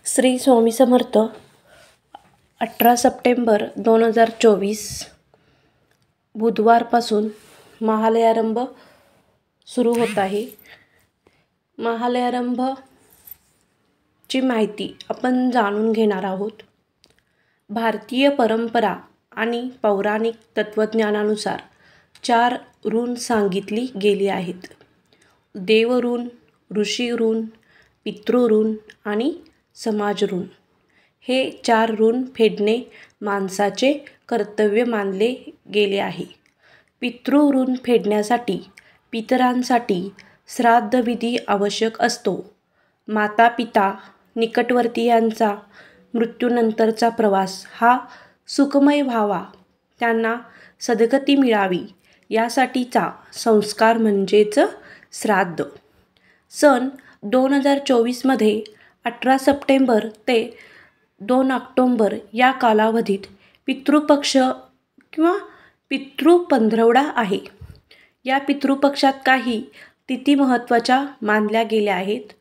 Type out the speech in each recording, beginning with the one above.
Shri Swami Samarth 18 September 2024 बुधवारपासून महालयारंभ सुरू होत आहे. महालयारंभची माहिती आपण जाणून घेणार आहोत. भारतीय परंपरा आणि पौराणिक तत्त्वज्ञानानुसार 4 ऋण सांगितली गेली आहेत. देवऋण, ऋषी ऋण, पितृऋण आणि समाज ऋण. हे 4 ऋण फेडणे माणसाचे कर्तव्य मानले गेले आहे. पितृऋण फेडण्यासाठी पितरांसाठी श्राद्धविधी आवश्यक असतो. मातापिता, निकटवर्तीयांचा मृत्यूनंतरचा प्रवास हा सुखमय व्हावा, त्यांना सद्गती मिळावी यासाठीचा संस्कार म्हणजेच श्राद्ध. सन 2024 मध्ये 18 सप्टेंबर ते 2 ऑक्टोबर या कालावधीत पितृपक्ष किंवा पितृपंधरवडा आहे. या पितृपक्षात काही तिथी महत्त्वाच्या मानल्या गेल्या आहेत.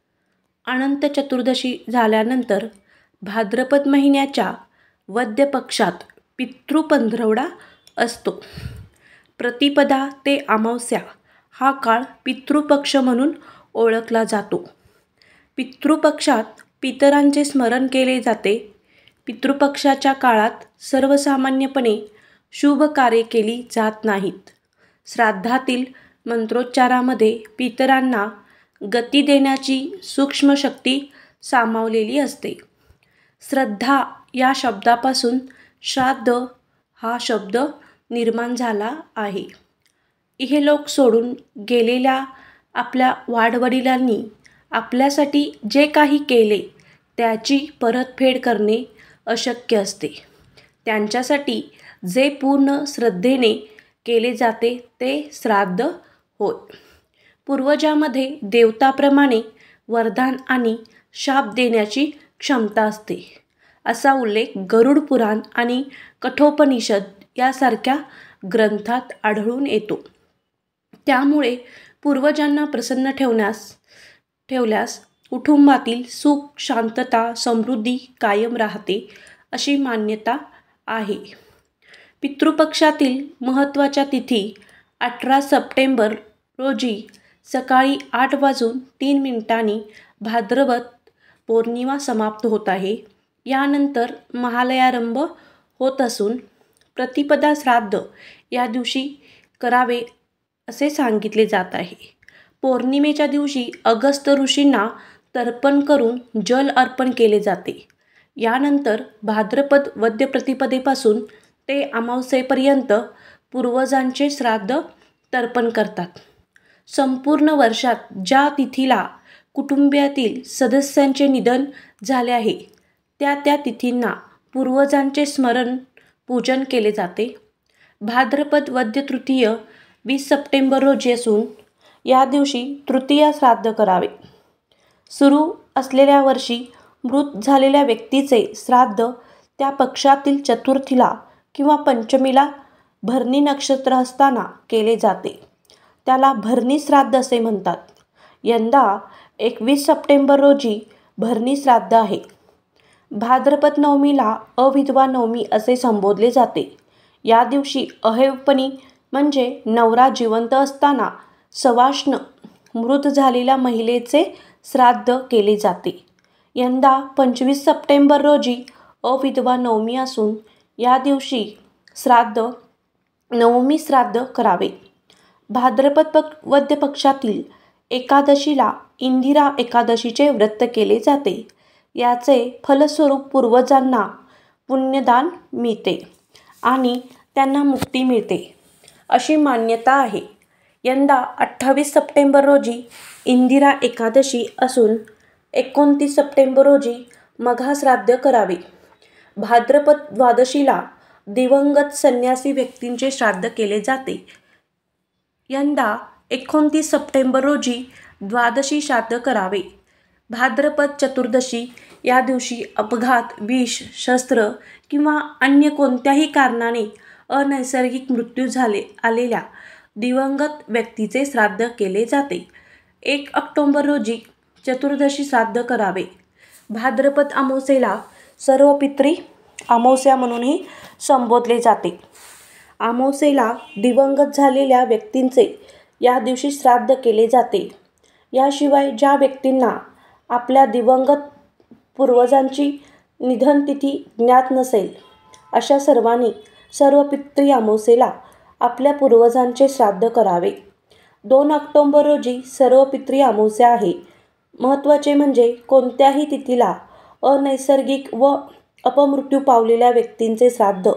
अनंत चतुर्दशी झाल्यानंतर भाद्रपद महिन्याच्या वद्य पक्षात पितृपंधरवडा असतो. प्रतिपदा ते अमावस्या हा काळ पितृपक्ष म्हणून ओळखला जातो. पितृपक्षात पितरांचे स्मरण केले जाते. पितृपक्षाच्या काळात सर्वसामान्यपणे शुभ कार्ये केली जात नाहीत. श्राद्धातील मंत्रोच्चारामध्ये पितरांना गती देण्याची सूक्ष्म शक्ती सामावलेली असते. श्रद्धा या शब्दापासून श्राद्ध हा शब्द निर्माण झाला आहे. इहलोक सोडून गेलेल्या आपल्या वाडवडिलांनी आपल्यासाठी जे काही केले त्याची परतफेड करणे अशक्य असते. त्यांच्यासाठी जे पूर्ण श्रद्धेने केले जाते ते श्राद्ध होय. पूर्वजांमध्ये देवताप्रमाणे वरदान आणि शाप देण्याची क्षमता असते, असा उल्लेख गरुड पुराण आणि कठोपनिषद यासारख्या ग्रंथात आढळून येतो. त्यामुळे पूर्वजांना प्रसन्न ठेवल्यास कुटुंबातील सुख, शांतता, समृद्धी कायम राहते अशी मान्यता आहे. पितृपक्षातील महत्त्वाच्या तिथी 18 सप्टेंबर रोजी सकाळी 8:03 भाद्रपद पौर्णिमा समाप्त होत आहे. यानंतर महालयारंभ होत असून प्रतिपदा श्राद्ध या दिवशी करावे असे सांगितले जात आहे. पौर्णिमेच्या दिवशी अगस्त्य ऋषींना तर्पण करून जल अर्पण केले जाते. यानंतर भाद्रपद वद्य प्रतिपदेपासून ते अमावस्येपर्यंत पूर्वजांचे श्राद्ध तर्पण करतात. संपूर्ण वर्षात ज्या तिथीला कुटुंबातील सदस्यांचे निधन झाले आहे त्या तिथींना पूर्वजांचे स्मरण पूजन केले जाते. भाद्रपद वद्य तृतीय 20 सप्टेंबर रोजी असून या दिवशी तृतीया श्राद्ध करावे. सुरू असलेल्या वर्षी मृत झालेल्या व्यक्तीचे श्राद्ध त्या पक्षातील चतुर्थीला किंवा पंचमीला भरणी नक्षत्र असताना केले जाते. त्याला भरणी श्राद्ध असे म्हणतात. यंदा 21 सप्टेंबर रोजी भरणी श्राद्ध आहे. भाद्रपद नवमीला अविधवा नवमी असे संबोधले जाते. या दिवशी अहेवपणी म्हणजे नवरा जिवंत असताना सवाष्ण मृत झालेल्या महिलेचे श्राद्ध केले जाते. यंदा 25 सप्टेंबर रोजी अविधवा नवमी असून या दिवशी नवमी श्राद्ध करावे. भाद्रपद वद्य पक्षातील एकादशीला इंदिरा एकादशीचे व्रत केले जाते. याचे फलस्वरूप पूर्वजांना पुण्यदान मिळते आणि त्यांना मुक्ती मिळते अशी मान्यता आहे. यंदा 28 सप्टेंबर रोजी इंदिरा एकादशी असून 29 सप्टेंबर रोजी मघाश्राद्ध करावे. भाद्रपद द्वादशीला दिवंगत संन्यासी व्यक्तींचे श्राद्ध केले जाते. यंदा 29 सप्टेंबर रोजी द्वादशी श्राद्ध करावे. भाद्रपद चतुर्दशी या दिवशी अपघात, विष, शस्त्र किंवा अन्य कोणत्याही कारणाने अनैसर्गिक मृत्यू आलेल्या दिवंगत व्यक्तीचे श्राद्ध केले जाते. 1 ऑक्टोबर रोजी चतुर्दशी श्राद्ध करावे. भाद्रपद अमावस्येला सर्वपित्री अमावस्या म्हणूनही संबोधले जाते. अमावस्येला दिवंगत झालेल्या व्यक्तींचे या दिवशी श्राद्ध केले जाते. याशिवाय ज्या व्यक्तींना आपल्या दिवंगत पूर्वजांची निधनतिथी ज्ञात नसेल अशा सर्वांनी सर्वपित्री अमावस्येला आपल्या पूर्वजांचे श्राद्ध करावे. 2 ऑक्टोबर रोजी सर्वपित्री अमावस्या आहे. महत्त्वाचे म्हणजे कोणत्याही तिथीला अनैसर्गिक व अपमृत्यू पावलेल्या व्यक्तींचे श्राद्ध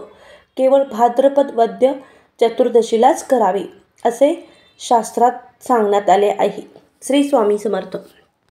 केवळ भाद्रपद वद्य चतुर्दशीलाच करावे असे शास्त्रात सांगण्यात आले आहे. श्री स्वामी समर्थ.